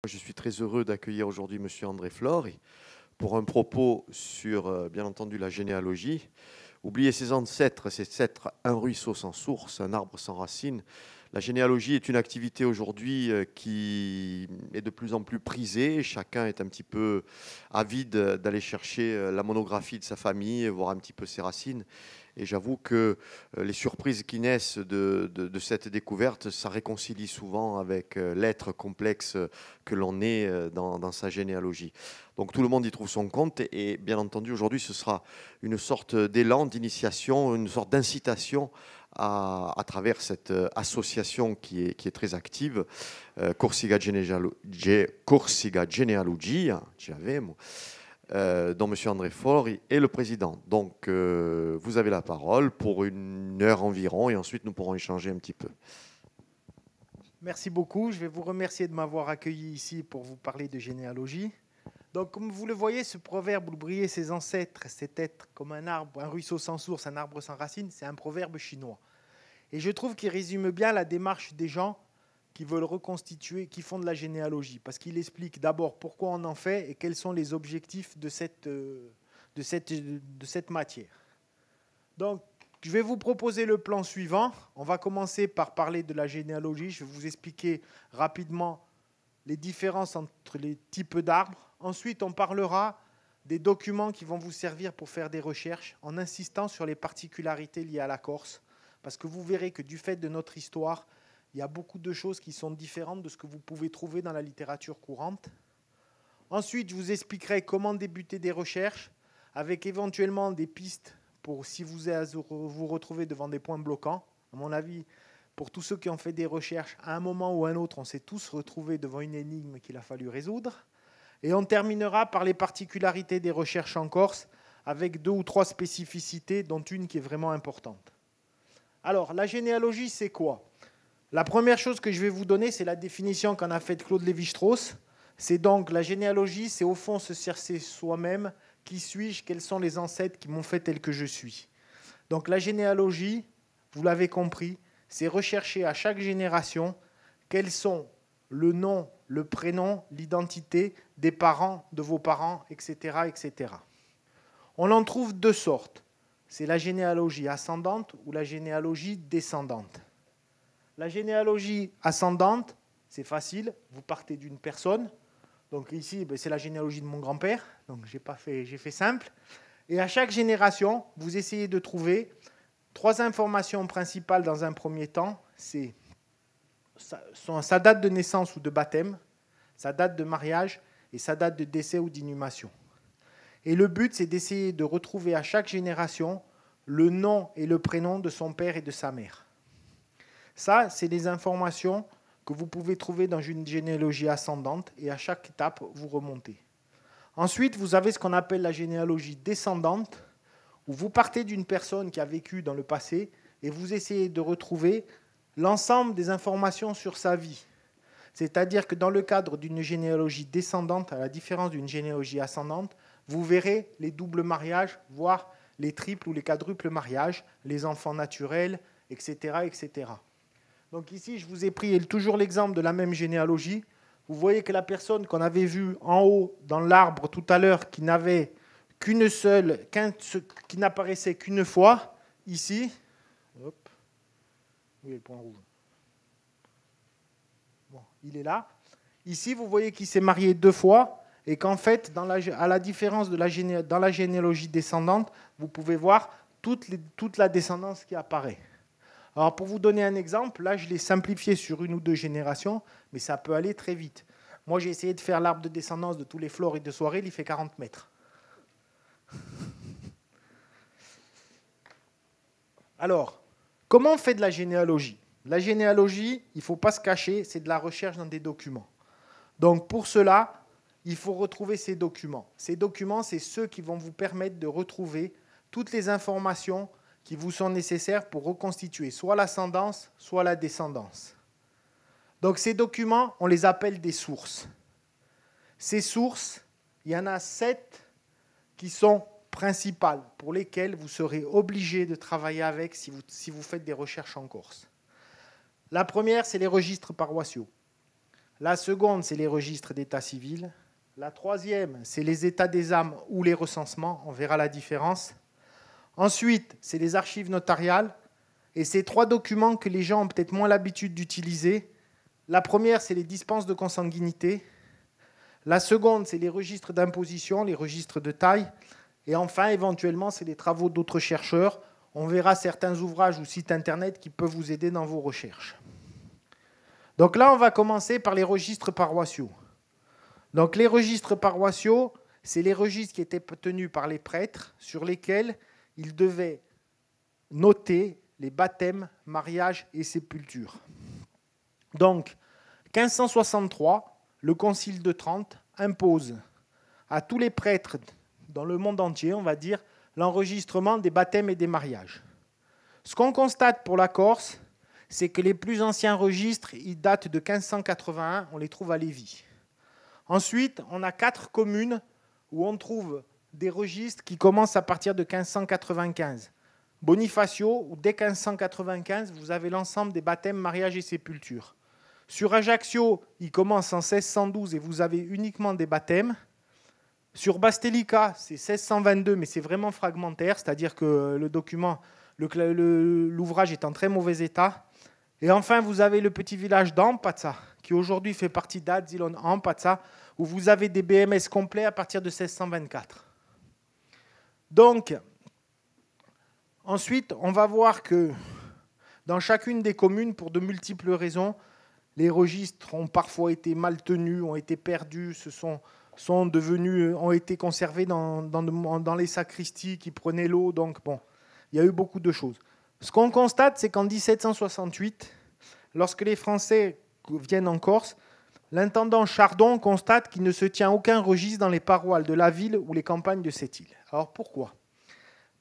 Je suis très heureux d'accueillir aujourd'hui Monsieur André Flori pour un propos sur, bien entendu, la généalogie. Oublier ses ancêtres, c'est être un ruisseau sans source, un arbre sans racines. La généalogie est une activité aujourd'hui qui est de plus en plus prisée. Chacun est un petit peu avide d'aller chercher la monographie de sa famille, voir un petit peu ses racines. Et j'avoue que les surprises qui naissent de cette découverte, ça réconcilie souvent avec l'être complexe que l'on est dans sa généalogie. Donc tout le monde y trouve son compte et bien entendu aujourd'hui ce sera une sorte d'élan, d'initiation, une sorte d'incitation à travers cette association qui est très active, Corsica Genealogy, dont M. André Faure est le président. Donc, vous avez la parole pour 1 heure environ et ensuite nous pourrons échanger un petit peu. Merci beaucoup. Je vais vous remercier de m'avoir accueilli ici pour vous parler de généalogie. Donc, comme vous le voyez, ce proverbe « oublier ses ancêtres, c'est être comme un arbre, un ruisseau sans source, un arbre sans racines », c'est un proverbe chinois. Et je trouve qu'il résume bien la démarche des gens qui veulent reconstituer, qui font de la généalogie, parce qu'il explique d'abord pourquoi on en fait et quels sont les objectifs de cette matière. Donc, je vais vous proposer le plan suivant. On va commencer par parler de la généalogie. Je vais vous expliquer rapidement les différences entre les types d'arbres. Ensuite, on parlera des documents qui vont vous servir pour faire des recherches en insistant sur les particularités liées à la Corse, parce que vous verrez que du fait de notre histoire, il y a beaucoup de choses qui sont différentes de ce que vous pouvez trouver dans la littérature courante. Ensuite, je vous expliquerai comment débuter des recherches avec éventuellement des pistes pour si vous vous retrouvez devant des points bloquants. À mon avis, pour tous ceux qui ont fait des recherches, à un moment ou à un autre, on s'est tous retrouvés devant une énigme qu'il a fallu résoudre. Et on terminera par les particularités des recherches en Corse, avec 2 ou 3 spécificités, dont une qui est vraiment importante. Alors, la généalogie, c'est quoi? La première chose que je vais vous donner, c'est la définition qu'en a faite Claude Lévi-Strauss. C'est donc la généalogie, c'est au fond se chercher soi-même. Qui suis-je? Quels sont les ancêtres qui m'ont fait tel que je suis? Donc la généalogie, vous l'avez compris, c'est rechercher à chaque génération quels sont le nom, le prénom, l'identité des parents, de vos parents, etc., etc. On en trouve 2 sortes. C'est la généalogie ascendante ou la généalogie descendante. La généalogie ascendante, c'est facile, vous partez d'une personne. Donc ici, c'est la généalogie de mon grand-père, donc j'ai fait simple. Et à chaque génération, vous essayez de trouver 3 informations principales dans un premier temps. C'est sa date de naissance ou de baptême, sa date de mariage et sa date de décès ou d'inhumation. Et le but, c'est d'essayer de retrouver à chaque génération le nom et le prénom de son père et de sa mère. Ça, c'est des informations que vous pouvez trouver dans une généalogie ascendante et à chaque étape, vous remontez. Ensuite, vous avez ce qu'on appelle la généalogie descendante, où vous partez d'une personne qui a vécu dans le passé et vous essayez de retrouver l'ensemble des informations sur sa vie. C'est-à-dire que dans le cadre d'une généalogie descendante, à la différence d'une généalogie ascendante, vous verrez les doubles mariages, voire les triples ou les quadruples mariages, les enfants naturels, etc., etc. Donc ici, je vous ai pris toujours l'exemple de la même généalogie. Vous voyez que la personne qu'on avait vue en haut dans l'arbre tout à l'heure, qui n'avait qu'une seule, qui n'apparaissait qu'une fois, ici, hop, où est le point rouge? Bon, il est là. Ici, vous voyez qu'il s'est marié 2 fois et qu'en fait, à la différence dans la généalogie descendante, vous pouvez voir toute la descendance qui apparaît. Alors, pour vous donner un exemple, là, je l'ai simplifié sur 1 ou 2 générations, mais ça peut aller très vite. Moi, j'ai essayé de faire l'arbre de descendance de tous les Flores de Soirée, il fait 40 mètres. Alors, comment on fait de la généalogie? La généalogie, il ne faut pas se cacher, c'est de la recherche dans des documents. Donc, pour cela, il faut retrouver ces documents. Ces documents, c'est ceux qui vont vous permettre de retrouver toutes les informations qui vous sont nécessaires pour reconstituer soit l'ascendance, soit la descendance. Donc ces documents, on les appelle des sources. Ces sources, il y en a 7 qui sont principales, pour lesquelles vous serez obligé de travailler avec si vous faites des recherches en Corse. La première, c'est les registres paroissiaux. La seconde, c'est les registres d'état civil. La troisième, c'est les états des âmes ou les recensements. On verra la différence. Ensuite, c'est les archives notariales. Et ces trois documents que les gens ont peut-être moins l'habitude d'utiliser. La première, c'est les dispenses de consanguinité. La seconde, c'est les registres d'imposition, les registres de taille. Et enfin, éventuellement, c'est les travaux d'autres chercheurs. On verra certains ouvrages ou sites internet qui peuvent vous aider dans vos recherches. Donc là, on va commencer par les registres paroissiaux. Donc les registres paroissiaux, c'est les registres qui étaient tenus par les prêtres sur lesquels ils devaient noter les baptêmes, mariages et sépultures. Donc, 1563, le Concile de Trente impose à tous les prêtres dans le monde entier, on va dire, l'enregistrement des baptêmes et des mariages. Ce qu'on constate pour la Corse, c'est que les plus anciens registres, ils datent de 1581, on les trouve à Lévis. Ensuite, on a 4 communes où on trouve des registres qui commencent à partir de 1595. Bonifacio, où dès 1595, vous avez l'ensemble des baptêmes, mariages et sépultures. Sur Ajaccio, il commence en 1612 et vous avez uniquement des baptêmes. Sur Bastelica, c'est 1622, mais c'est vraiment fragmentaire, c'est-à-dire que le document, l'ouvrage est en très mauvais état. Et enfin, vous avez le petit village d'Ampazza, qui aujourd'hui fait partie d'Adzilon Ampazza, où vous avez des BMS complets à partir de 1624. Donc, ensuite, on va voir que dans chacune des communes, pour de multiples raisons, les registres ont parfois été mal tenus, ont été perdus, ont été conservés dans les sacristies qui prenaient l'eau. Donc, bon, il y a eu beaucoup de choses. Ce qu'on constate, c'est qu'en 1768, lorsque les Français viennent en Corse, l'intendant Chardon constate qu'il ne se tient aucun registre dans les parois de la ville ou les campagnes de cette île. Alors pourquoi ?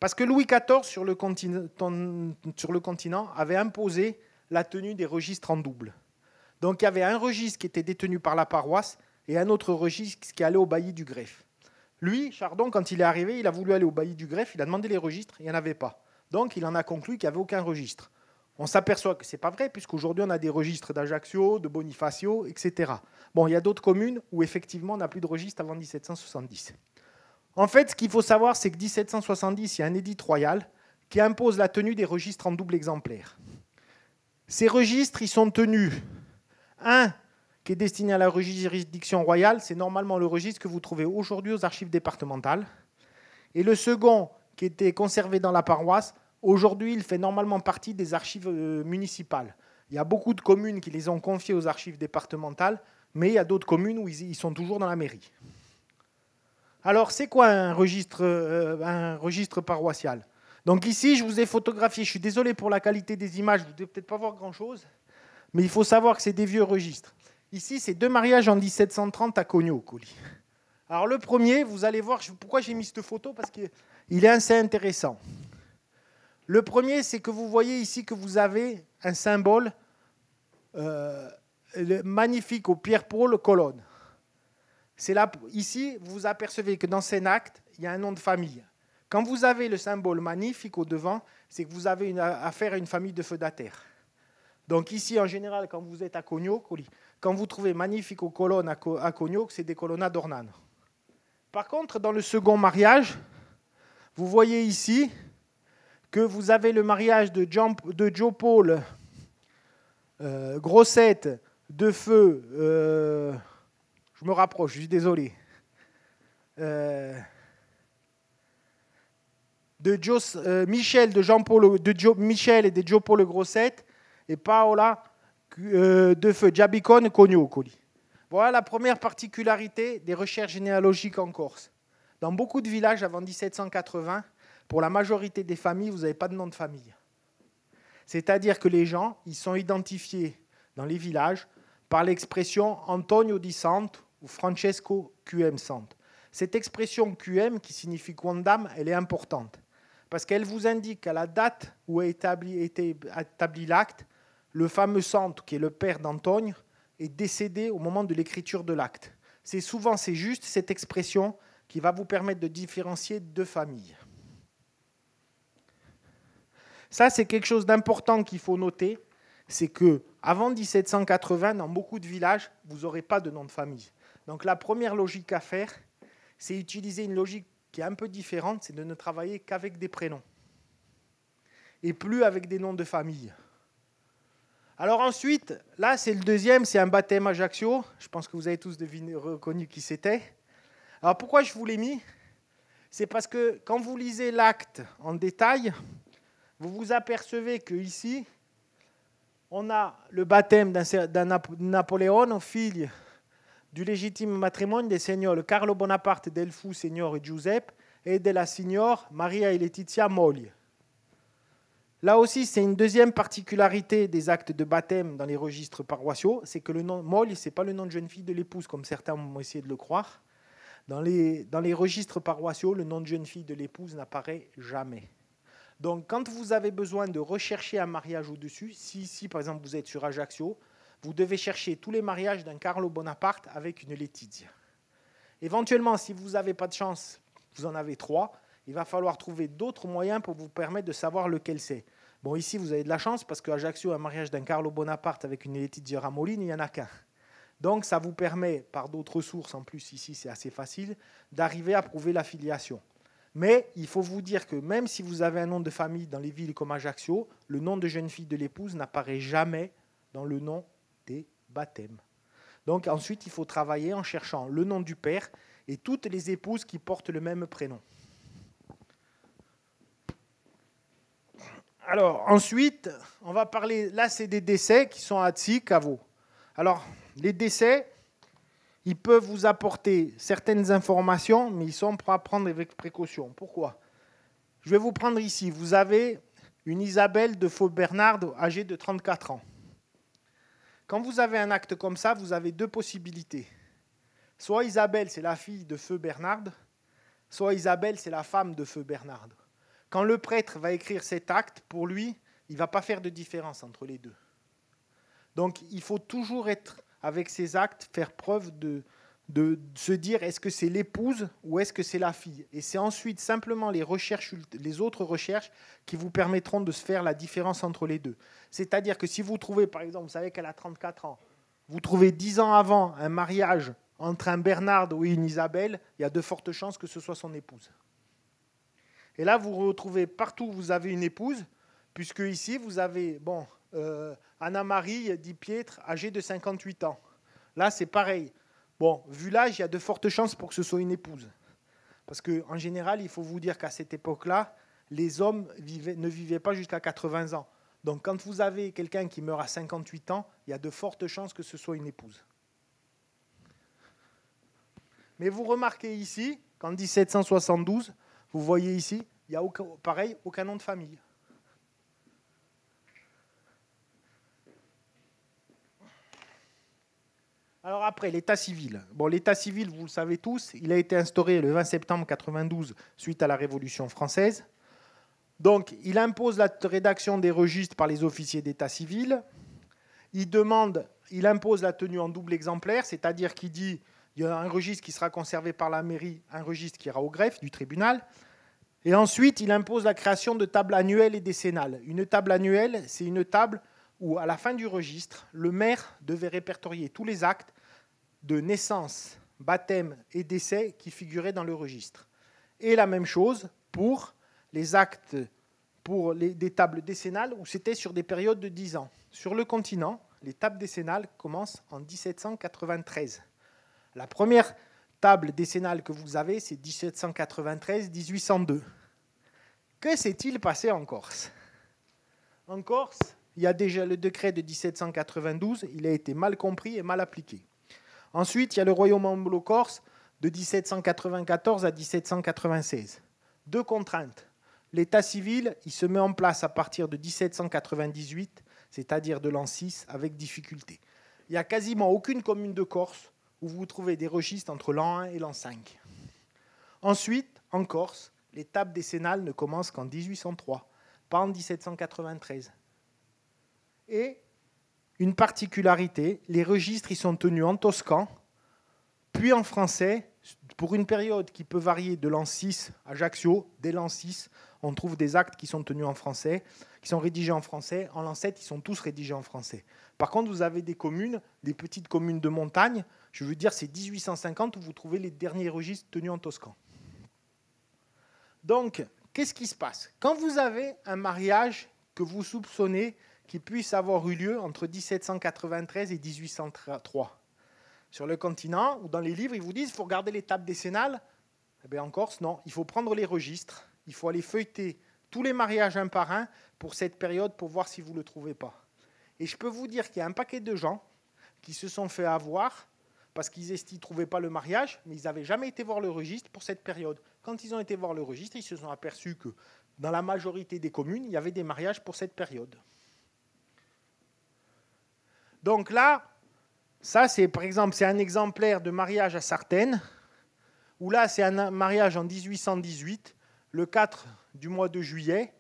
Parce que Louis XIV, sur le continent, avait imposé la tenue des registres en double. Donc il y avait un registre qui était détenu par la paroisse et un autre registre qui allait au bailli du greffe. Lui, Chardon, quand il est arrivé, il a voulu aller au bailli du greffe, il a demandé les registres, il n'y en avait pas. Donc il en a conclu qu'il n'y avait aucun registre. On s'aperçoit que ce n'est pas vrai, puisqu'aujourd'hui on a des registres d'Ajaccio, de Bonifacio, etc. Bon, il y a d'autres communes où effectivement on n'a plus de registre avant 1770. En fait, ce qu'il faut savoir, c'est que 1770, il y a un édit royal qui impose la tenue des registres en double exemplaire. Ces registres, ils sont tenus. Un qui est destiné à la juridiction royale, c'est normalement le registre que vous trouvez aujourd'hui aux archives départementales. Et le second, qui était conservé dans la paroisse, aujourd'hui, il fait normalement partie des archives municipales. Il y a beaucoup de communes qui les ont confiées aux archives départementales, mais il y a d'autres communes où ils sont toujours dans la mairie. Alors, c'est quoi un registre paroissial ? Donc ici, je vous ai photographié, je suis désolé pour la qualité des images, vous ne devez peut-être pas voir grand-chose, mais il faut savoir que c'est des vieux registres. Ici, c'est 2 mariages en 1730 à Cogno-Coli. Alors le premier, vous allez voir pourquoi j'ai mis cette photo, parce qu'il est assez intéressant. Le premier, c'est que vous voyez ici que vous avez un symbole magnifique au Pierre-Paul colonne. Ici, vous apercevez que dans cet acte, il y a un nom de famille. Quand vous avez le symbole magnifique au devant, c'est que vous avez affaire à une famille de feudataires. Donc ici, en général, quand vous êtes à Cogno, quand vous trouvez magnifique aux colonnes à Cogno, c'est des colonnades d'Ornane. Par contre, dans le second mariage, vous voyez ici que vous avez le mariage de Joe Paul Grossette de Feu. Je me rapproche, je suis désolé. Michel et de Joe Paul Grossette et Paola de Feu Giabicone Cogno. Voilà la première particularité des recherches généalogiques en Corse. Dans beaucoup de villages avant 1780, pour la majorité des familles, vous n'avez pas de nom de famille. C'est-à-dire que les gens, ils sont identifiés dans les villages par l'expression Antonio di Sant ou Francesco QM Sant. Cette expression QM, qui signifie quondam, elle est importante, parce qu'elle vous indique qu'à la date où a été établi l'acte, le fameux Sant, qui est le père d'Antonio, est décédé au moment de l'écriture de l'acte. C'est juste cette expression qui va vous permettre de différencier deux familles. Ça, c'est quelque chose d'important qu'il faut noter, c'est que avant 1780, dans beaucoup de villages, vous n'aurez pas de nom de famille. Donc la première logique à faire, c'est utiliser une logique qui est un peu différente, c'est de ne travailler qu'avec des prénoms et plus avec des noms de famille. Alors ensuite, là c'est le deuxième, c'est un baptême Ajaccio. Je pense que vous avez tous reconnu qui c'était. Alors pourquoi je vous l'ai mis? C'est parce que quand vous lisez l'acte en détail, vous vous apercevez qu'ici, on a le baptême d'un Napoléon, fille du légitime matrimonio des signori Carlo Bonaparte del Fu, signore Giuseppe, et de la signore Maria e Letizia moglie. Là aussi, c'est une deuxième particularité des actes de baptême dans les registres paroissiaux, c'est que le nom moglie, ce n'est pas le nom de jeune fille de l'épouse, comme certains ont essayé de le croire. Dans les registres paroissiaux, le nom de jeune fille de l'épouse n'apparaît jamais. Donc, quand vous avez besoin de rechercher un mariage au-dessus, si ici, par exemple, vous êtes sur Ajaccio, vous devez chercher tous les mariages d'un Carlo Bonaparte avec une Letizia. Éventuellement, si vous n'avez pas de chance, vous en avez 3, il va falloir trouver d'autres moyens pour vous permettre de savoir lequel c'est. Bon, ici, vous avez de la chance parce qu'à Ajaccio, un mariage d'un Carlo Bonaparte avec une Letizia Ramolini, il n'y en a qu'un. Donc, ça vous permet, par d'autres sources, en plus ici, c'est assez facile, d'arriver à prouver la filiation. Mais il faut vous dire que même si vous avez un nom de famille dans les villes comme Ajaccio, le nom de jeune fille de l'épouse n'apparaît jamais dans le nom des baptêmes. Donc ensuite, il faut travailler en cherchant le nom du père et toutes les épouses qui portent le même prénom. Alors ensuite, on va parler, là c'est des décès qui sont à Tsi-Kavo. Alors les décès, ils peuvent vous apporter certaines informations, mais ils sont à prendre avec précaution. Pourquoi? Je vais vous prendre ici. Vous avez une Isabelle de Faux-Bernard âgée de 34 ans. Quand vous avez un acte comme ça, vous avez deux possibilités. Soit Isabelle, c'est la fille de Feu Bernard, soit Isabelle, c'est la femme de Feu Bernard. Quand le prêtre va écrire cet acte, pour lui, il ne va pas faire de différence entre les deux. Donc, il faut toujours être, avec ces actes, faire preuve de se dire est-ce que c'est l'épouse ou est-ce que c'est la fille. Et c'est ensuite simplement les autres recherches qui vous permettront de se faire la différence entre les deux. C'est-à-dire que si vous trouvez, par exemple, vous savez qu'elle a 34 ans, vous trouvez 10 ans avant un mariage entre un Bernard ou une Isabelle, il y a de fortes chances que ce soit son épouse. Et là, vous retrouvez partout où vous avez une épouse, puisque ici, vous avez Anna-Marie Di Pietre, âgée de 58 ans. Là, c'est pareil. Bon, vu l'âge, il y a de fortes chances pour que ce soit une épouse. Parce qu'en général, il faut vous dire qu'à cette époque-là, les hommes ne vivaient pas jusqu'à 80 ans. Donc, quand vous avez quelqu'un qui meurt à 58 ans, il y a de fortes chances que ce soit une épouse. Mais vous remarquez ici qu'en 1772, vous voyez ici, il n'y a aucun nom de famille. Alors après, l'état civil. Bon, l'état civil, vous le savez tous, il a été instauré le 20 septembre 1992 suite à la Révolution française. Donc, il impose la rédaction des registres par les officiers d'état civil. Il impose la tenue en double exemplaire, c'est-à-dire qu'il dit il y a un registre qui sera conservé par la mairie, un registre qui ira au greffe du tribunal. Et ensuite, il impose la création de tables annuelles et décennales. Une table annuelle, c'est une table où, à la fin du registre, le maire devait répertorier tous les actes de naissance, baptême et décès qui figuraient dans le registre. Et la même chose pour les actes, des tables décennales où c'était sur des périodes de 10 ans. Sur le continent, les tables décennales commencent en 1793. La première table décennale que vous avez, c'est 1793-1802. Que s'est-il passé en Corse? En Corse, il y a déjà le décret de 1792, il a été mal compris et mal appliqué. Ensuite, il y a le royaume anglo-corse de 1794 à 1796. Deux contraintes. L'état civil, il se met en place à partir de 1798, c'est-à-dire de l'an 6, avec difficulté. Il n'y a quasiment aucune commune de Corse où vous trouvez des registres entre l'an 1 et l'an 5. Ensuite, en Corse, les tables décennales ne commencent qu'en 1803, pas en 1793. Et une particularité, les registres ils sont tenus en toscan, puis en français, pour une période qui peut varier de l'an 6 à Ajaccio, dès l'an 6, on trouve des actes qui sont tenus en français, qui sont rédigés en français. En Lancette, ils sont tous rédigés en français. Par contre, vous avez des communes, des petites communes de montagne. Je veux dire, c'est 1850 où vous trouvez les derniers registres tenus en toscan. Donc, qu'est-ce qui se passe? Quand vous avez un mariage que vous soupçonnez qui puisse avoir eu lieu entre 1793 et 1803, sur le continent, ou dans les livres, ils vous disent qu'il faut regarder les tables décennales. Eh bien, en Corse, non. Il faut prendre les registres. Il faut aller feuilleter tous les mariages un par un pour cette période pour voir si vous ne le trouvez pas. Et je peux vous dire qu'il y a un paquet de gens qui se sont fait avoir parce qu'ils ne trouvaient pas le mariage, mais ils n'avaient jamais été voir le registre pour cette période. Quand ils ont été voir le registre, ils se sont aperçus que dans la majorité des communes, il y avait des mariages pour cette période. Donc là, ça, c'est par exemple, c'est un exemplaire de mariage à Sartène, où là, c'est un mariage en 1818, le 4 du mois de juillet.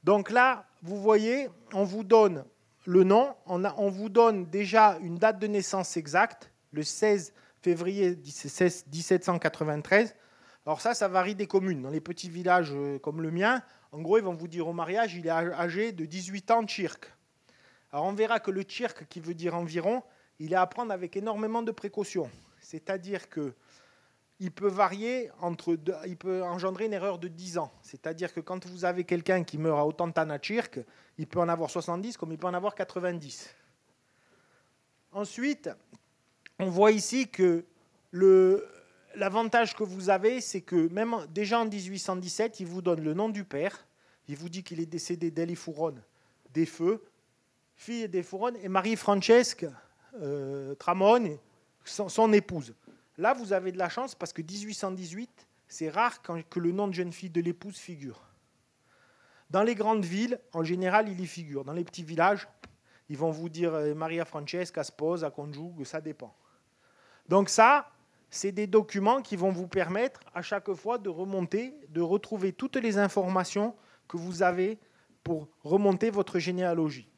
Donc là, vous voyez, on vous donne le nom, on vous donne déjà une date de naissance exacte, le 16 février 1793. Alors ça varie des communes. Dans les petits villages comme le mien, en gros, ils vont vous dire au mariage, il est âgé de 18 ans tchirk. Alors on verra que le tchirk, qui veut dire environ, il est à prendre avec énormément de précautions. C'est-à-dire qu'il peut varier il peut engendrer une erreur de 10 ans. C'est-à-dire que quand vous avez quelqu'un qui meurt à Otantana tchirk, il peut en avoir 70 comme il peut en avoir 90. Ensuite, on voit ici que l'avantage que vous avez, c'est que même déjà en 1817, il vous donne le nom du père. Il vous dit qu'il est décédé d'Eli Fouronne des Feux, fille des Fouronne, et Marie-Francesque Tramone, son épouse. Là, vous avez de la chance parce que 1818, c'est rare que le nom de jeune fille de l'épouse figure. Dans les grandes villes, en général, il y figure. Dans les petits villages, ils vont vous dire Maria Francesca, sposa, conjugue, ça dépend. Donc ça, c'est des documents qui vont vous permettre à chaque fois de remonter, de retrouver toutes les informations que vous avez pour remonter votre généalogie.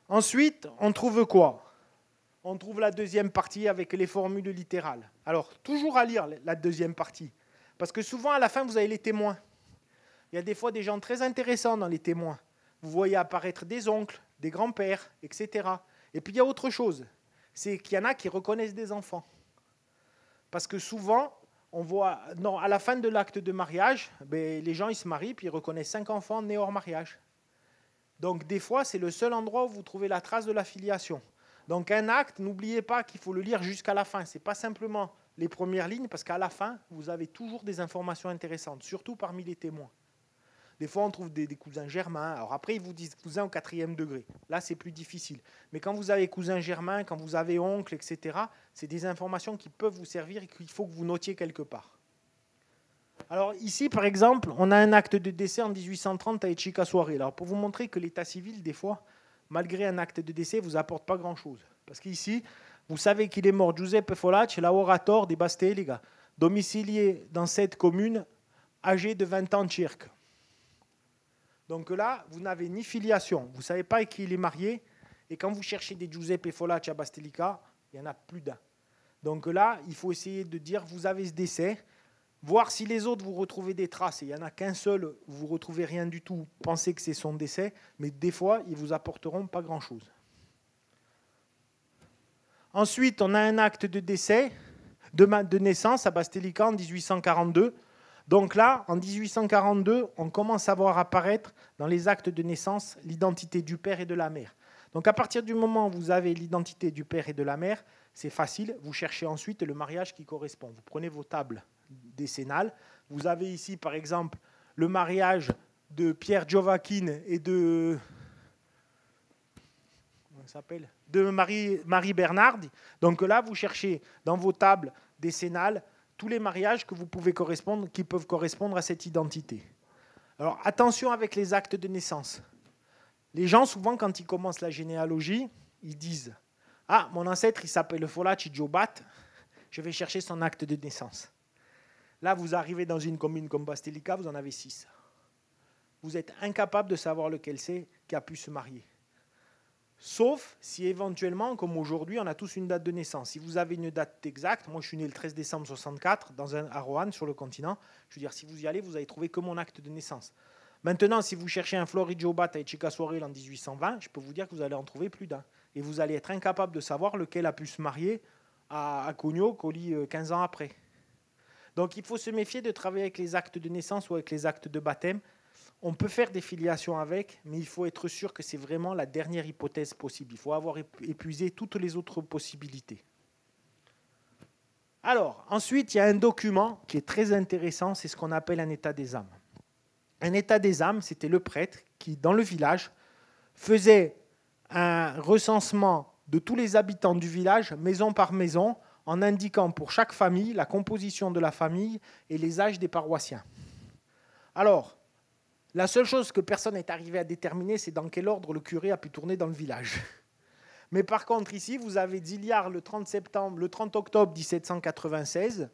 Ensuite, on trouve quoi? On trouve la deuxième partie avec les formules littérales. Alors, toujours à lire la deuxième partie, parce que souvent, à la fin, vous avez les témoins. Il y a des fois des gens très intéressants dans les témoins. Vous voyez apparaître des oncles, des grands-pères, etc. Et puis, il y a autre chose, c'est qu'il y en a qui reconnaissent des enfants. Parce que souvent, on voit, non, à la fin de l'acte de mariage, les gens ils se marient, puis ils reconnaissent 5 enfants nés hors mariage. Donc, des fois, c'est le seul endroit où vous trouvez la trace de la filiation. Donc, un acte, n'oubliez pas qu'il faut le lire jusqu'à la fin. Ce n'est pas simplement les premières lignes, parce qu'à la fin, vous avez toujours des informations intéressantes, surtout parmi les témoins. Des fois, on trouve des cousins germains. Alors après, ils vous disent cousins au 4e degré. Là, c'est plus difficile. Mais quand vous avez cousins germains, quand vous avez oncle, etc., c'est des informations qui peuvent vous servir et qu'il faut que vous notiez quelque part. Alors ici, par exemple, on a un acte de décès en 1830 à Etchika-Soirée. Alors pour vous montrer que l'état civil, des fois, malgré un acte de décès, ne vous apporte pas grand-chose. Parce qu'ici, vous savez qu'il est mort Giuseppe Folacci, lavorateur di Bastelica, domicilié dans cette commune, âgé de 20 ans cirque. Donc là, vous n'avez ni filiation, vous ne savez pas avec qui il est marié, et quand vous cherchez des Giuseppe Folacci à Bastelica, il y en a plus d'un. Donc là, il faut essayer de dire, vous avez ce décès, voir si les autres, vous retrouvez des traces, et il n'y en a qu'un seul, vous ne retrouvez rien du tout, pensez que c'est son décès, mais des fois, ils ne vous apporteront pas grand-chose. Ensuite, on a un acte de décès, de naissance à Bastelica en 1842. Donc là, en 1842, on commence à voir apparaître dans les actes de naissance l'identité du père et de la mère. Donc à partir du moment où vous avez l'identité du père et de la mère, c'est facile, vous cherchez ensuite le mariage qui correspond. Vous prenez vos tables décennales. Vous avez ici, par exemple, le mariage de Pierre Giovacchine et de Marie Bernardi. Donc là, vous cherchez dans vos tables décennales tous les mariages que vous pouvez correspondre, qui peuvent correspondre à cette identité. Alors attention avec les actes de naissance. Les gens, souvent, quand ils commencent la généalogie, ils disent « Ah, mon ancêtre, il s'appelle Folacci Giobat, je vais chercher son acte de naissance. » Là, vous arrivez dans une commune comme Bastelica, vous en avez 6. Vous êtes incapable de savoir lequel c'est qui a pu se marier. Sauf si éventuellement, comme aujourd'hui, on a tous une date de naissance. Si vous avez une date exacte, moi je suis né le 13 décembre 64 à Roanne, sur le continent. Je veux dire, si vous y allez, vous allez trouver que mon acte de naissance. Maintenant, si vous cherchez un Floridjo Bat à Echikasoarel en 1820, je peux vous dire que vous allez en trouver plus d'un. Et vous allez être incapable de savoir lequel a pu se marier à Cogno, Coli, 15 ans après. Donc il faut se méfier de travailler avec les actes de naissance ou avec les actes de baptême. On peut faire des filiations avec, mais il faut être sûr que c'est vraiment la dernière hypothèse possible. Il faut avoir épuisé toutes les autres possibilités. Alors, ensuite, il y a un document qui est très intéressant, c'est ce qu'on appelle un état des âmes. Un état des âmes, c'était le prêtre qui, dans le village, faisait un recensement de tous les habitants du village, maison par maison, en indiquant pour chaque famille la composition de la famille et les âges des paroissiens. Alors, la seule chose que personne n'est arrivé à déterminer, c'est dans quel ordre le curé a pu tourner dans le village. Mais par contre, ici, vous avez Diliard le 30 octobre 1796,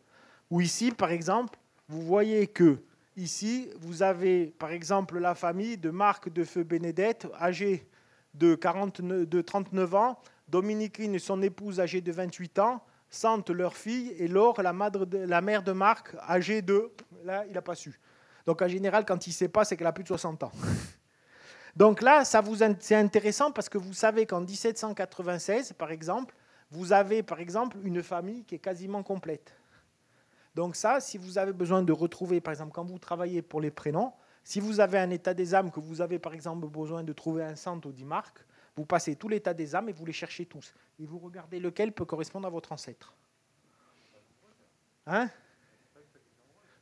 où ici, par exemple, vous voyez que ici, vous avez, par exemple, la famille de Marc de Feu Bénédette, âgée de 39 ans, Dominiquine et son épouse âgée de 28 ans, Sante, leur fille, et Laure, la mère de Marc, âgée de... Là, il n'a pas su. Donc en général, quand il ne sait pas, c'est qu'elle a plus de 60 ans. Donc là, c'est intéressant parce que vous savez qu'en 1796, par exemple, vous avez par exemple une famille qui est quasiment complète. Donc ça, si vous avez besoin de retrouver, par exemple, quand vous travaillez pour les prénoms, si vous avez un état des âmes, que vous avez par exemple besoin de trouver un Sant ou 10 marques, vous passez tout l'état des âmes et vous les cherchez tous. Et vous regardez lequel peut correspondre à votre ancêtre. Hein ?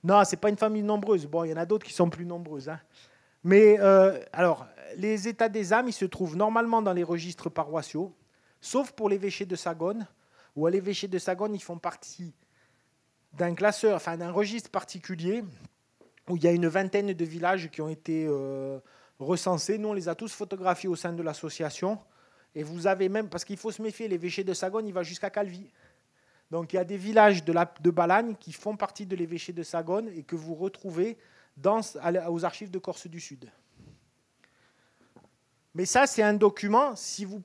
Non, ce n'est pas une famille nombreuse. Bon, il y en a d'autres qui sont plus nombreuses. Hein. Mais alors, les états des âmes, ils se trouvent normalement dans les registres paroissiaux, sauf pour l'évêché de Sagone, où à l'évêché de Sagone, ils font partie d'un classeur, enfin d'un registre particulier, où il y a une vingtaine de villages qui ont été recensés. Nous, on les a tous photographiés au sein de l'association. Et vous avez même, parce qu'il faut se méfier, l'évêché de Sagone, il va jusqu'à Calvi. Donc il y a des villages de Balagne qui font partie de l'évêché de Sagone et que vous retrouvez aux archives de Corse du Sud. Mais ça, c'est un document. Si vous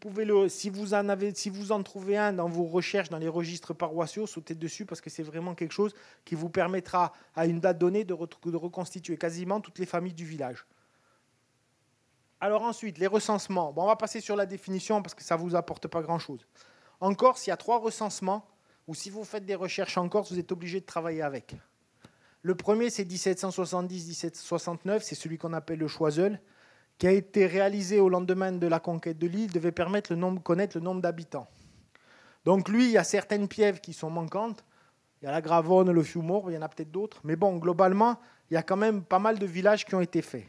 en trouvez un dans vos recherches, dans les registres paroissiaux, sautez dessus parce que c'est vraiment quelque chose qui vous permettra, à une date donnée, de reconstituer quasiment toutes les familles du village. Alors ensuite, les recensements. Bon, on va passer sur la définition parce que ça ne vous apporte pas grand-chose. En Corse, il y a 3 recensements où si vous faites des recherches en Corse, vous êtes obligé de travailler avec. Le premier, c'est 1770-1769, c'est celui qu'on appelle le Choiseul, qui a été réalisé au lendemain de la conquête de l'île, devait permettre connaître le nombre d'habitants. Donc lui, il y a certaines pièves qui sont manquantes. Il y a la Gravonne, le Fiumor, il y en a peut-être d'autres. Mais bon, globalement, il y a quand même pas mal de villages qui ont été faits.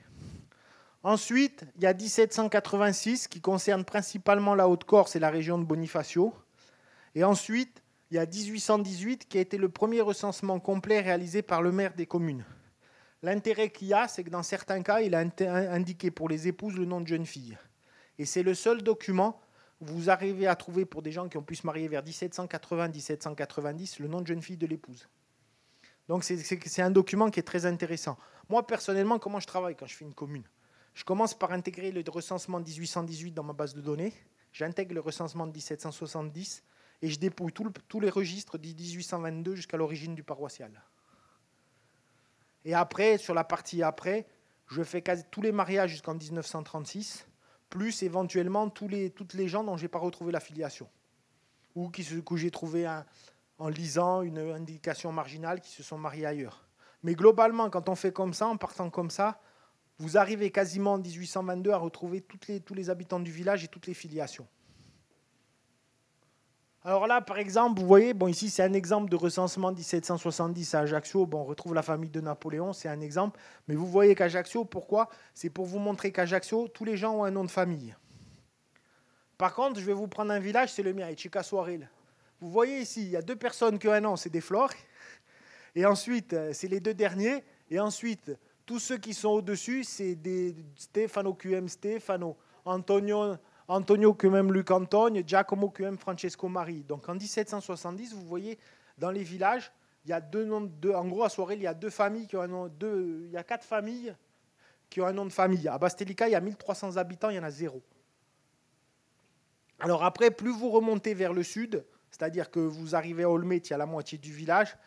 Ensuite, il y a 1786, qui concerne principalement la Haute-Corse et la région de Bonifacio. Et ensuite, il y a 1818 qui a été le premier recensement complet réalisé par le maire des communes. L'intérêt qu'il y a, c'est que dans certains cas, il a indiqué pour les épouses le nom de jeune fille. Et c'est le seul document où vous arrivez à trouver pour des gens qui ont pu se marier vers 1780-1790 le nom de jeune fille de l'épouse. Donc c'est un document qui est très intéressant. Moi, personnellement, comment je travaille quand je fais une commune ? Je commence par intégrer le recensement de 1818 dans ma base de données. J'intègre le recensement de 1770 et je dépouille tous les registres de 1822 jusqu'à l'origine du paroissial. Et après, sur la partie après, je fais quasi tous les mariages jusqu'en 1936, plus éventuellement toutes les gens dont je n'ai pas retrouvé la filiation, ou que j'ai trouvé en lisant une indication marginale qui se sont mariés ailleurs. Mais globalement, quand on fait comme ça, en partant comme ça, vous arrivez quasiment en 1822 à retrouver tous les habitants du village et toutes les filiations. Alors là, par exemple, vous voyez, bon, ici c'est un exemple de recensement 1770 à Ajaccio. Bon, on retrouve la famille de Napoléon, c'est un exemple. Mais vous voyez qu'Ajaccio, pourquoi ? C'est pour vous montrer qu'Ajaccio, tous les gens ont un nom de famille. Par contre, je vais vous prendre un village, c'est le mien, Echikasoarel. Vous voyez ici, il y a 2 personnes qui ont un nom, c'est des Flores. Et ensuite, c'est les 2 derniers. Et ensuite, tous ceux qui sont au-dessus, c'est des Stefano QM Stefano, Antonio QM Luc Antonio, Giacomo QM Francesco Marie. Donc en 1770, vous voyez, dans les villages, il y a en gros, à Soirel, il y a 2 familles qui ont un nom, il y a 4 familles qui ont un nom de famille. À Bastelica, il y a 1300 habitants, il y en a 0. Alors après, plus vous remontez vers le sud, c'est-à-dire que vous arrivez à Olmet, il y a la moitié du village,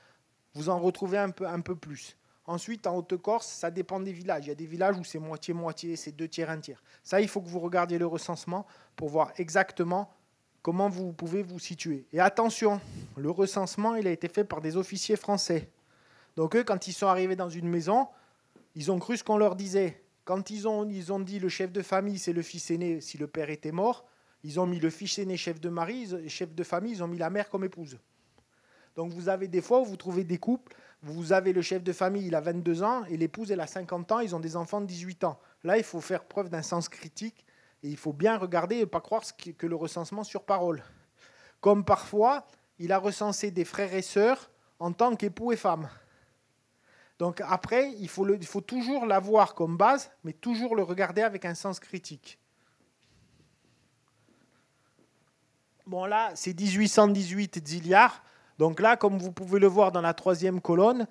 vous en retrouvez un peu plus. Ensuite, en Haute-Corse, ça dépend des villages. Il y a des villages où c'est moitié-moitié, c'est 2 tiers, 1 tiers. Ça, il faut que vous regardiez le recensement pour voir exactement comment vous pouvez vous situer. Et attention, le recensement, il a été fait par des officiers français. Donc eux, quand ils sont arrivés dans une maison, ils ont cru ce qu'on leur disait. Quand ils ont dit le chef de famille, c'est le fils aîné si le père était mort, ils ont mis le fils aîné chef de famille, ils ont mis la mère comme épouse. Donc vous avez des fois où vous trouvez des couples, vous avez le chef de famille, il a 22 ans, et l'épouse, elle a 50 ans, ils ont des enfants de 18 ans. Là, il faut faire preuve d'un sens critique, et il faut bien regarder et ne pas croire que le recensement sur parole. Comme parfois, il a recensé des frères et sœurs en tant qu'époux et femmes. Donc après, il faut toujours l'avoir comme base, mais toujours le regarder avec un sens critique. Bon là, c'est 1818 Zilliard. Donc là, comme vous pouvez le voir dans la 3e colonne,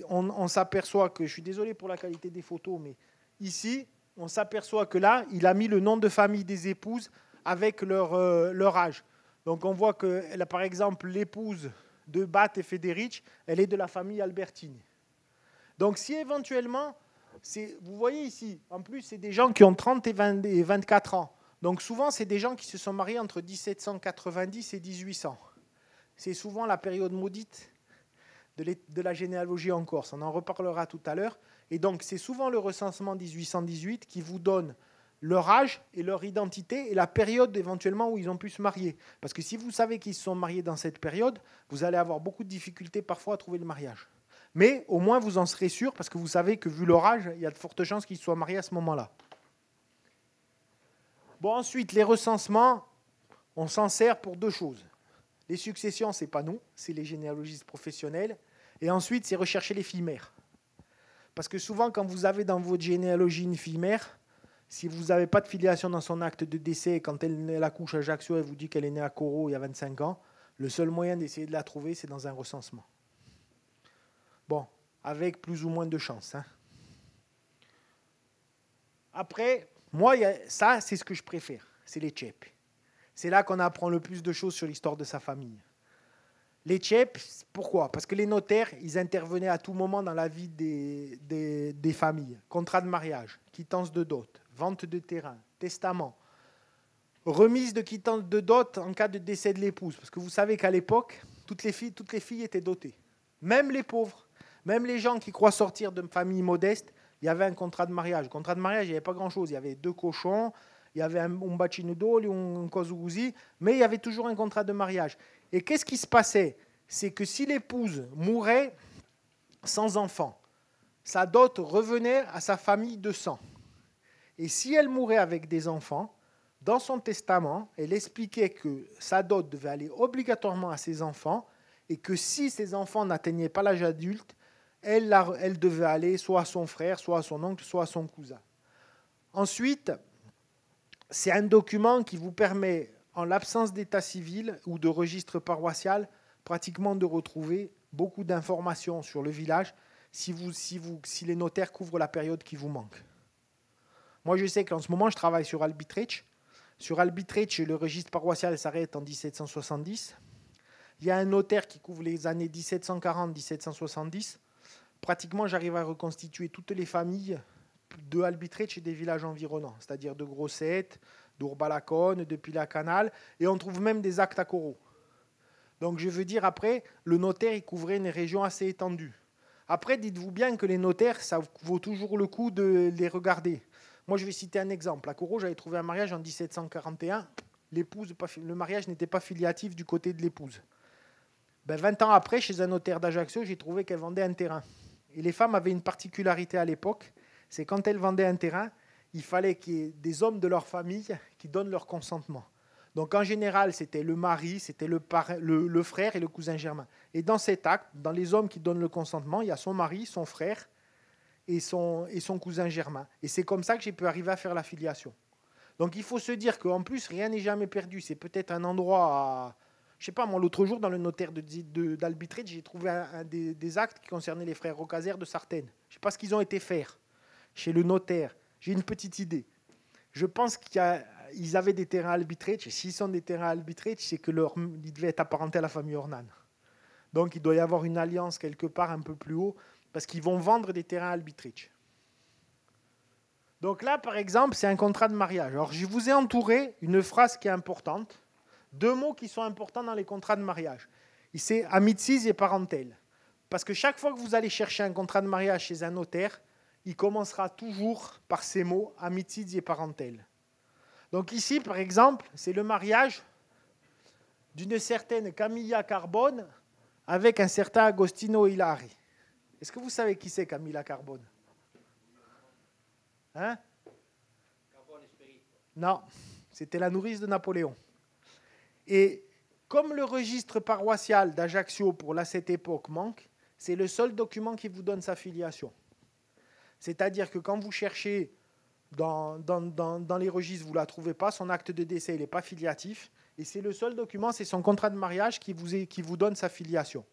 on s'aperçoit que, je suis désolé pour la qualité des photos, mais ici, on s'aperçoit que là, il a mis le nom de famille des épouses avec leur âge. Donc on voit que, par exemple, l'épouse de Bat et Federici, elle est de la famille Albertini. Donc si éventuellement, vous voyez ici, en plus, c'est des gens qui ont 30 et 24 ans. Donc souvent, c'est des gens qui se sont mariés entre 1790 et 1800. C'est souvent la période maudite de la généalogie en Corse. On en reparlera tout à l'heure. Et donc, c'est souvent le recensement 1818 qui vous donne leur âge et leur identité et la période éventuellement où ils ont pu se marier. Parce que si vous savez qu'ils se sont mariés dans cette période, vous allez avoir beaucoup de difficultés parfois à trouver le mariage. Mais au moins, vous en serez sûr parce que vous savez que vu leur âge, il y a de fortes chances qu'ils soient mariés à ce moment-là. Bon, ensuite, les recensements, on s'en sert pour 2 choses. Les successions, ce n'est pas nous, c'est les généalogistes professionnels. Et ensuite, c'est rechercher les filles mères. Parce que souvent, quand vous avez dans votre généalogie une fille mère, si vous n'avez pas de filiation dans son acte de décès, quand elle accouche à Ajaccio, elle vous dit qu'elle est née à Coro il y a 25 ans, le seul moyen d'essayer de la trouver, c'est dans un recensement. Bon, avec plus ou moins de chance. Hein. Après, moi, ça, c'est ce que je préfère, c'est les tchèpes. C'est là qu'on apprend le plus de choses sur l'histoire de sa famille. Les tchèpes, pourquoi? Parce que les notaires, ils intervenaient à tout moment dans la vie des familles. Contrat de mariage, quittance de dot, vente de terrain, testament, remise de quittance de dot en cas de décès de l'épouse. Parce que vous savez qu'à l'époque, toutes les filles étaient dotées. Même les pauvres, même les gens qui croient sortir de familles modestes, il y avait un contrat de mariage. Le contrat de mariage, il n'y avait pas grand-chose. Il y avait 2 cochons, il y avait un bacino d'olio, un cosugouzi, mais il y avait toujours un contrat de mariage. Et qu'est-ce qui se passait? C'est que si l'épouse mourait sans enfant, sa dot revenait à sa famille de sang. Et si elle mourait avec des enfants, dans son testament, elle expliquait que sa dot devait aller obligatoirement à ses enfants et que si ses enfants n'atteignaient pas l'âge adulte, elle devait aller soit à son frère, soit à son oncle, soit à son cousin. Ensuite, c'est un document qui vous permet, en l'absence d'état civil ou de registre paroissial, pratiquement de retrouver beaucoup d'informations sur le village si les notaires couvrent la période qui vous manque. Moi, je sais qu'en ce moment, je travaille sur Albitrech. Sur Albitrech, le registre paroissial s'arrête en 1770. Il y a un notaire qui couvre les années 1740-1770. Pratiquement, j'arrive à reconstituer toutes les familles de Albitrech et des villages environnants, c'est-à-dire de Grossette, d'Urbalacone, de Pilacanal, et on trouve même des actes à Coro. Donc je veux dire, après, le notaire, il couvrait une région assez étendue. Après, dites-vous bien que les notaires, ça vaut toujours le coup de les regarder. Moi, je vais citer un exemple. À Coro, j'avais trouvé un mariage en 1741. Le mariage n'était pas filiatif du côté de l'épouse. 20 ans après, chez un notaire d'Ajaccio, j'ai trouvé qu'elle vendait un terrain. Et les femmes avaient une particularité à l'époque, c'est quand elles vendaient un terrain, il fallait qu'il y ait des hommes de leur famille qui donnent leur consentement. Donc en général, c'était le mari, c'était le frère et le cousin germain. Et dans cet acte, dans les hommes qui donnent le consentement, il y a son mari, son frère et son cousin germain. Et c'est comme ça que j'ai pu arriver à faire la filiation. Donc il faut se dire qu'en plus, rien n'est jamais perdu. C'est peut-être un endroit je ne sais pas, moi, l'autre jour, dans le notaire d'Albitrech, j'ai trouvé des actes qui concernaient les frères Rocazer de Sartène. Je ne sais pas ce qu'ils ont été faire chez le notaire. J'ai une petite idée. Je pense qu'il y a ils avaient des terrains Albitrage, et s'ils sont des terrains Albitrage, c'est qu'ils devaient être apparentés à la famille Ornan. Donc il doit y avoir une alliance quelque part un peu plus haut, parce qu'ils vont vendre des terrains Albitrage. Donc là, par exemple, c'est un contrat de mariage. Alors je vous ai entouré une phrase qui est importante, 2 mots qui sont importants dans les contrats de mariage. C'est amitsiz et parentel. Parce que chaque fois que vous allez chercher un contrat de mariage chez un notaire, il commencera toujours par ces mots, amitsiz et parentel. Donc ici, par exemple, c'est le mariage d'une certaine Camilla Carbone avec un certain Agostino Hilari. Est-ce que vous savez qui c'est Camilla Carbone? Hein? Non, c'était la nourrice de Napoléon. Et comme le registre paroissial d'Ajaccio pour cette époque manque, c'est le seul document qui vous donne sa filiation. C'est-à-dire que quand vous cherchez dans les registres, vous ne la trouvez pas, son acte de décès n'est pas filiatif, et c'est le seul document, c'est son contrat de mariage qui vous donne sa filiation.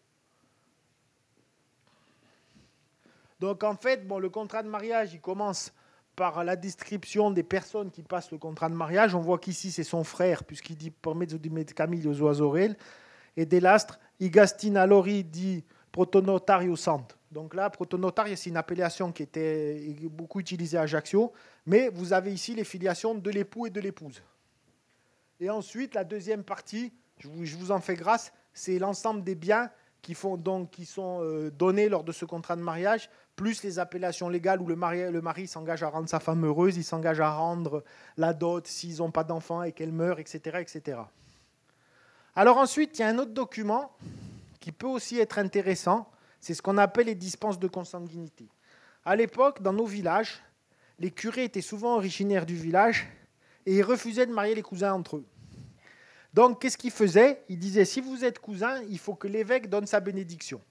Donc en fait, le contrat de mariage, il commence par la description des personnes qui passent le contrat de mariage. On voit qu'ici, c'est son frère, puisqu'il dit « por mezzo di Camillo Zuasorel » et Delastre, « Igastina Lori di protonotario sant ». Donc là, protonotario, c'est une appellation qui était beaucoup utilisée à Ajaccio, mais vous avez ici les filiations de l'époux et de l'épouse. Et ensuite, la deuxième partie, je vous en fais grâce, c'est l'ensemble des biens qui sont donnés lors de ce contrat de mariage, plus les appellations légales où le mari s'engage à rendre sa femme heureuse, il s'engage à rendre la dot s'ils n'ont pas d'enfants et qu'elle meurt, etc., etc. Alors ensuite, il y a un autre document qui peut aussi être intéressant, c'est ce qu'on appelle les dispenses de consanguinité. À l'époque, dans nos villages, les curés étaient souvent originaires du village et ils refusaient de marier les cousins entre eux. Donc, qu'est-ce qu'ils faisaient? Ils disaient, si vous êtes cousins, il faut que l'évêque donne sa bénédiction.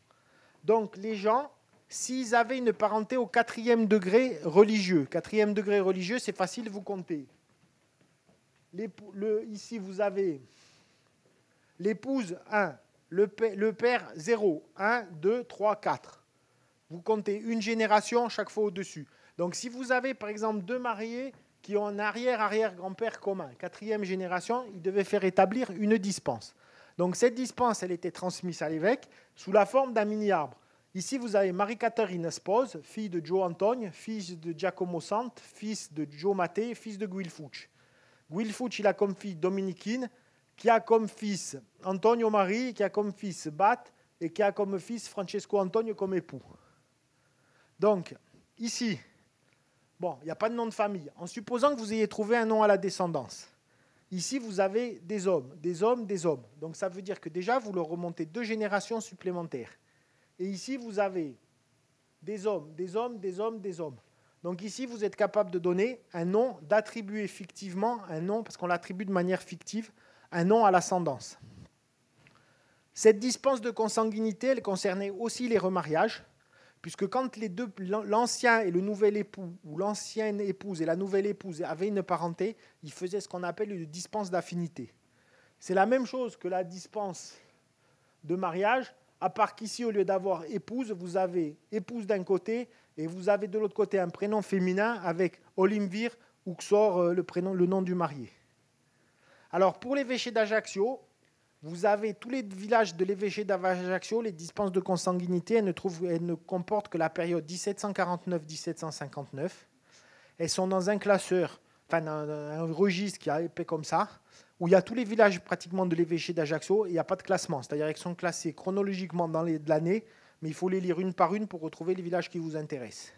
Donc, les gens, s'ils avaient une parenté au 4e degré religieux, 4e degré religieux, c'est facile, vous comptez. Ici, vous avez l'épouse 1, le père 0, 1, 2, 3, 4. Vous comptez une génération chaque fois au-dessus. Donc, si vous avez, par exemple, 2 mariés qui ont un arrière-arrière-grand-père commun, 4e génération, ils devaient faire établir une dispense. Donc, cette dispense, elle était transmise à l'évêque sous la forme d'un mini-arbre. Ici, vous avez Marie-Catherine Espose, fille de Joe Antogne, fils de Giacomo Sant, fils de Joe Mattei, fils de Guilfucci. Guilfucci, il a comme fille Dominiquine, qui a comme fils Antonio Marie, qui a comme fils Bat, et qui a comme fils Francesco Antonio comme époux. Donc, ici, il n'y a pas de nom de famille. En supposant que vous ayez trouvé un nom à la descendance, ici, vous avez des hommes, des hommes, des hommes. Donc, ça veut dire que déjà, vous leur remontez 2 générations supplémentaires. Et ici, vous avez des hommes, des hommes, des hommes, des hommes. Donc ici, vous êtes capable de donner un nom, d'attribuer fictivement un nom, parce qu'on l'attribue de manière fictive, un nom à l'ascendance. Cette dispense de consanguinité, elle concernait aussi les remariages, puisque quand l'ancien et le nouvel époux, ou l'ancienne épouse et la nouvelle épouse avaient une parenté, ils faisaient ce qu'on appelle une dispense d'affinité. C'est la même chose que la dispense de mariage, à part qu'ici, au lieu d'avoir épouse, vous avez épouse d'un côté et vous avez de l'autre côté un prénom féminin avec Olimvir où sort le nom du marié. Alors, pour l'évêché d'Ajaccio, vous avez tous les villages de l'évêché d'Ajaccio, les dispenses de consanguinité, elles ne comportent que la période 1749-1759. Elles sont dans un classeur, un registre qui est épais comme ça, où il y a tous les villages pratiquement de l'évêché d'Ajaccio et il n'y a pas de classement. C'est-à-dire qu'ils sont classés chronologiquement dans l'année, mais il faut les lire une par une pour retrouver les villages qui vous intéressent.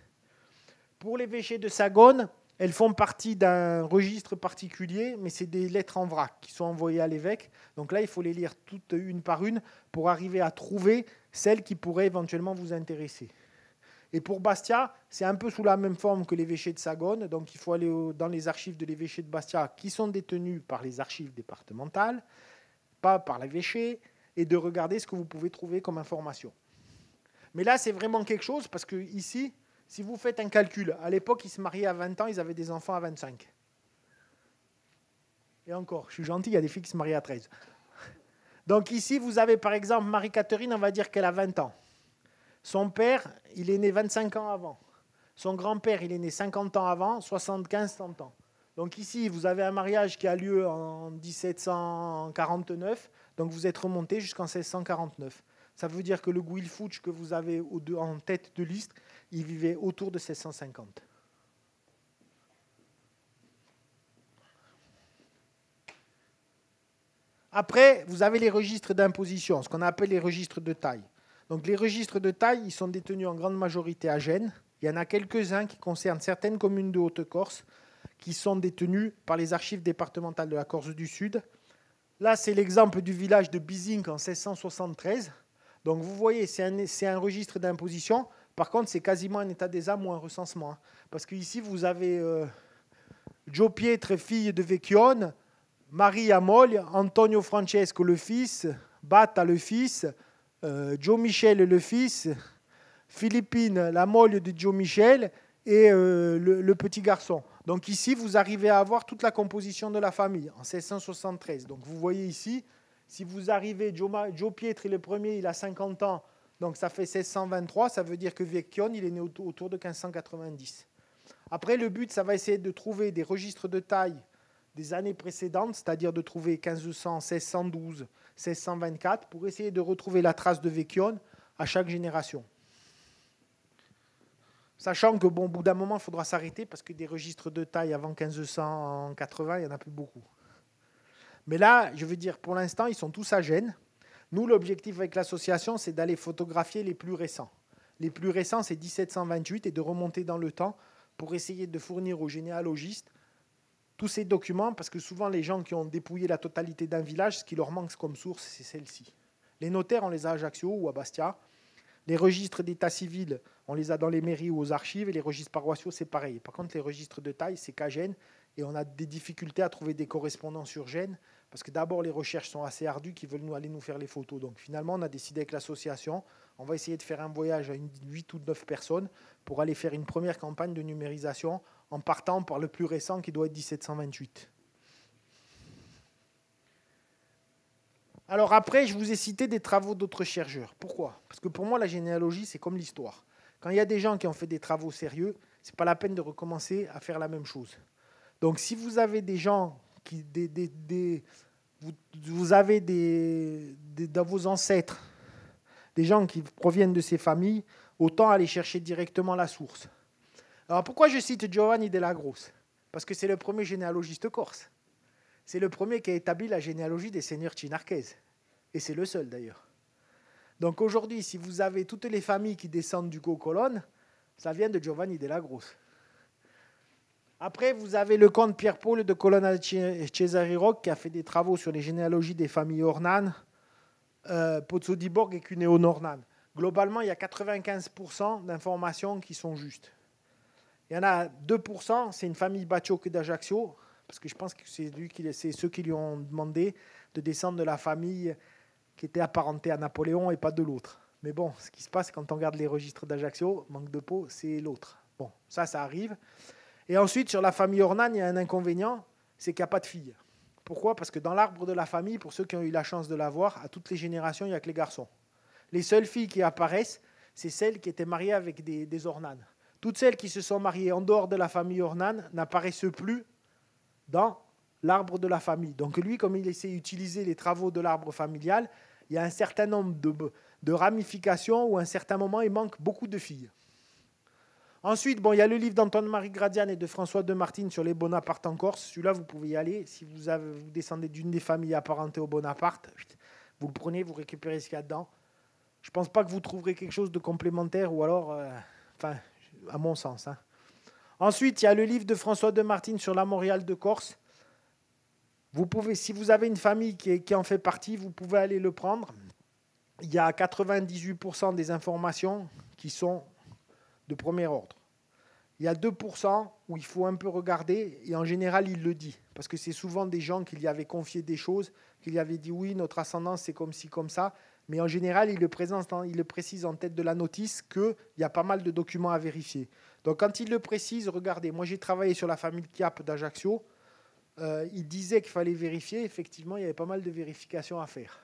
Pour l'évêché de Sagone, elles font partie d'un registre particulier, mais c'est des lettres en vrac qui sont envoyées à l'évêque. Donc là, il faut les lire toutes une par une pour arriver à trouver celles qui pourraient éventuellement vous intéresser. Et pour Bastia, c'est un peu sous la même forme que l'évêché de Sagone. Donc il faut aller dans les archives de l'évêché de Bastia qui sont détenues par les archives départementales, pas par l'évêché, et de regarder ce que vous pouvez trouver comme information. Mais là, c'est vraiment quelque chose parce que ici, si vous faites un calcul, à l'époque, ils se mariaient à 20 ans, ils avaient des enfants à 25. Et encore, je suis gentil, il y a des filles qui se marient à 13. Donc ici, vous avez par exemple Marie-Catherine, on va dire qu'elle a 20 ans. Son père, il est né 25 ans avant. Son grand-père, il est né 50 ans avant, 75, 100 ans. Donc ici, vous avez un mariage qui a lieu en 1749, donc vous êtes remonté jusqu'en 1649. Ça veut dire que le Guilfouch que vous avez en tête de liste, il vivait autour de 1650. Après, vous avez les registres d'imposition, ce qu'on appelle les registres de taille. Donc les registres de taille, ils sont détenus en grande majorité à Gênes. Il y en a quelques-uns qui concernent certaines communes de Haute-Corse qui sont détenus par les archives départementales de la Corse du Sud. Là, c'est l'exemple du village de Bizinc en 1673. Donc vous voyez, c'est un registre d'imposition. Par contre, c'est quasiment un état des âmes ou un recensement. Parce qu'ici, vous avez Gio Pietre, fille de Vecchione, Maria Moglie, Antonio Francesco le fils, Batta le fils, Gio Michel le fils, Philippine la moglie de Gio Michel et le petit garçon. Donc ici, vous arrivez à avoir toute la composition de la famille en 1673. Donc vous voyez ici, si vous arrivez, Gio Pietri le premier, il a 50 ans, donc ça fait 1623, ça veut dire que Vecchione, il est né autour de 1590. Après, le but, ça va essayer de trouver des registres de taille des années précédentes, c'est-à-dire de trouver 1500, 1612, 1624, pour essayer de retrouver la trace de Vecchione à chaque génération. Sachant que, bon, au bout d'un moment, il faudra s'arrêter parce que des registres de taille avant 1580, il n'y en a plus beaucoup. Mais là, je veux dire, pour l'instant, ils sont tous à Gênes. Nous, l'objectif avec l'association, c'est d'aller photographier les plus récents. Les plus récents, c'est 1728 et de remonter dans le temps pour essayer de fournir aux généalogistes tous ces documents, parce que souvent, les gens qui ont dépouillé la totalité d'un village, ce qui leur manque comme source, c'est celle-ci. Les notaires, on les a à Ajaccio ou à Bastia. Les registres d'état civil, on les a dans les mairies ou aux archives, et les registres paroissiaux, c'est pareil. Par contre, les registres de taille, c'est qu'à Gênes, et on a des difficultés à trouver des correspondants sur Gênes, parce que d'abord, les recherches sont assez ardues, qui veulent aller nous faire les photos. Donc finalement, on a décidé avec l'association, on va essayer de faire un voyage à 8 ou 9 personnes pour aller faire une première campagne de numérisation en partant par le plus récent qui doit être 1728. Alors après, je vous ai cité des travaux d'autres chercheurs. Pourquoi ? Parce que pour moi, la généalogie, c'est comme l'histoire. Quand il y a des gens qui ont fait des travaux sérieux, ce n'est pas la peine de recommencer à faire la même chose. Donc si vous avez des gens qui... vous avez dans vos ancêtres des gens qui proviennent de ces familles, autant aller chercher directement la source. Alors pourquoi je cite Giovanni della Grosse ? Parce que c'est le premier généalogiste corse. C'est le premier qui a établi la généalogie des seigneurs chinarquaises. Et c'est le seul d'ailleurs. Donc aujourd'hui, si vous avez toutes les familles qui descendent du Colonne, ça vient de Giovanni della Grosse. Après, vous avez le comte Pierre-Paul de Colonna Cesari Roc qui a fait des travaux sur les généalogies des familles Ornan, Pozzo di Borg et Cuneo Nornan. Globalement, il y a 95% d'informations qui sont justes. Il y en a 2%, c'est une famille Bacciocchi d'Ajaccio, parce que je pense que c'est ceux qui lui ont demandé de descendre de la famille qui était apparentée à Napoléon et pas de l'autre. Mais bon, ce qui se passe quand on regarde les registres d'Ajaccio, manque de peau, c'est l'autre. Bon, ça arrive. Et ensuite, sur la famille Ornan, il y a un inconvénient, c'est qu'il n'y a pas de filles. Pourquoi ? Parce que dans l'arbre de la famille, pour ceux qui ont eu la chance de l'avoir, à toutes les générations, il n'y a que les garçons. Les seules filles qui apparaissent, c'est celles qui étaient mariées avec des Ornan. Toutes celles qui se sont mariées en dehors de la famille Ornan n'apparaissent plus dans l'arbre de la famille. Donc lui, comme il essaie d'utiliser les travaux de l'arbre familial, il y a un certain nombre de ramifications où à un certain moment, il manque beaucoup de filles. Ensuite, il y a le livre d'Antoine-Marie Gradian et de François de Martine sur les Bonapartes en Corse. Celui-là, vous pouvez y aller. Si vous descendez d'une des familles apparentées aux Bonaparte, vous le prenez, vous récupérez ce qu'il y a dedans. Je ne pense pas que vous trouverez quelque chose de complémentaire ou alors, à mon sens. Ensuite, il y a le livre de François de Martine sur la Montréal de Corse. Vous pouvez, si vous avez une famille qui en fait partie, vous pouvez aller le prendre. Il y a 98% des informations qui sont de premier ordre. Il y a 2% où il faut un peu regarder, et en général, il le dit. Parce que c'est souvent des gens qui lui avaient confié des choses, qui lui avaient dit oui, notre ascendance, c'est comme ci, comme ça. Mais en général, il le précise en tête de la notice qu'il y a pas mal de documents à vérifier. Donc quand il le précise, regardez, moi j'ai travaillé sur la famille Chiappe d'Ajaccio, il disait qu'il fallait vérifier, effectivement, il y avait pas mal de vérifications à faire.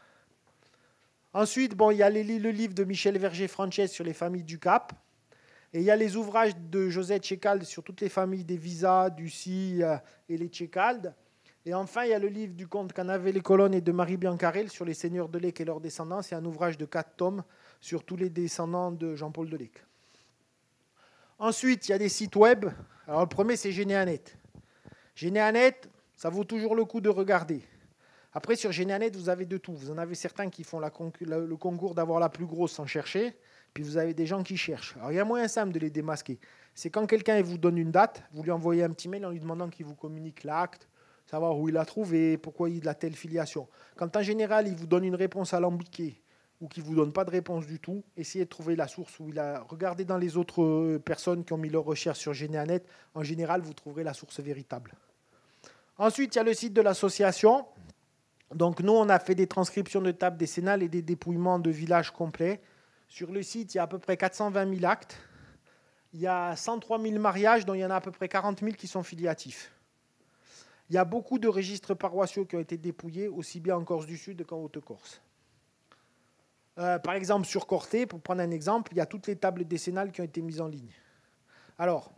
Ensuite, il y a le livre de Michel Verger-Frances sur les familles du Cap. Et il y a les ouvrages de José Tchekald sur toutes les familles des Visas, du Si et les Tchekald. Et enfin, il y a le livre du comte Canavé les Colonnes et de Marie Biancarel sur les seigneurs de Lec et leurs descendants. C'est un ouvrage de 4 tomes sur tous les descendants de Jean-Paul de Lec. Ensuite, il y a des sites web. Alors, le premier, c'est Généanet. Généanet, ça vaut toujours le coup de regarder. Après, sur Généanet, vous avez de tout. Vous en avez certains qui font le concours d'avoir la plus grosse sans chercher. Puis vous avez des gens qui cherchent. Alors, il y a un moyen simple de les démasquer. C'est quand quelqu'un vous donne une date, vous lui envoyez un petit mail en lui demandant qu'il vous communique l'acte, savoir où il l'a trouvé, pourquoi il a telle filiation. Quand en général, il vous donne une réponse alambiquée ou qu'il ne vous donne pas de réponse du tout, essayez de trouver la source où il a regardé dans les autres personnes qui ont mis leurs recherches sur Généanet. En général, vous trouverez la source véritable. Ensuite, il y a le site de l'association. Donc, nous, on a fait des transcriptions de tables décennales et des dépouillements de villages complets. Sur le site, il y a à peu près 420 000 actes. Il y a 103 000 mariages, dont il y en a à peu près 40 000 qui sont filiatifs. Il y a beaucoup de registres paroissiaux qui ont été dépouillés, aussi bien en Corse du Sud qu'en Haute-Corse. Par exemple, sur Corté, pour prendre un exemple, il y a toutes les tables décennales qui ont été mises en ligne. Alors,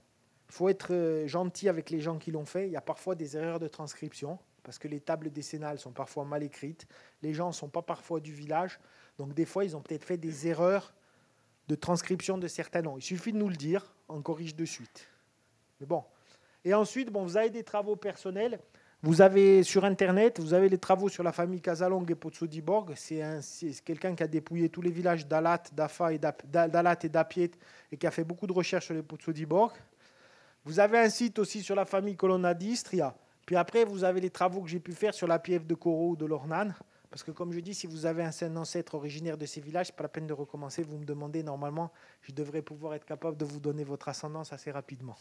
il faut être gentil avec les gens qui l'ont fait. Il y a parfois des erreurs de transcription, parce que les tables décennales sont parfois mal écrites. Les gens ne sont pas parfois du village. Donc, des fois, ils ont peut-être fait des erreurs de transcription de certains noms. Il suffit de nous le dire, on corrige de suite. Mais bon. Et ensuite, vous avez des travaux personnels. Vous avez sur Internet, vous avez les travaux sur la famille Casalong et Pozzo di Borg. C'est quelqu'un qui a dépouillé tous les villages d'Alat, d'Afa et d'Alat et d'Apiet et qui a fait beaucoup de recherches sur les Pozzo di Borg. Vous avez un site aussi sur la famille Colonna d'Istria. Puis après, vous avez les travaux que j'ai pu faire sur la piève de Coro ou de l'Ornane. Parce que comme je dis, si vous avez un ancêtre originaire de ces villages, ce n'est pas la peine de recommencer. Vous me demandez, normalement, je devrais pouvoir être capable de vous donner votre ascendance assez rapidement.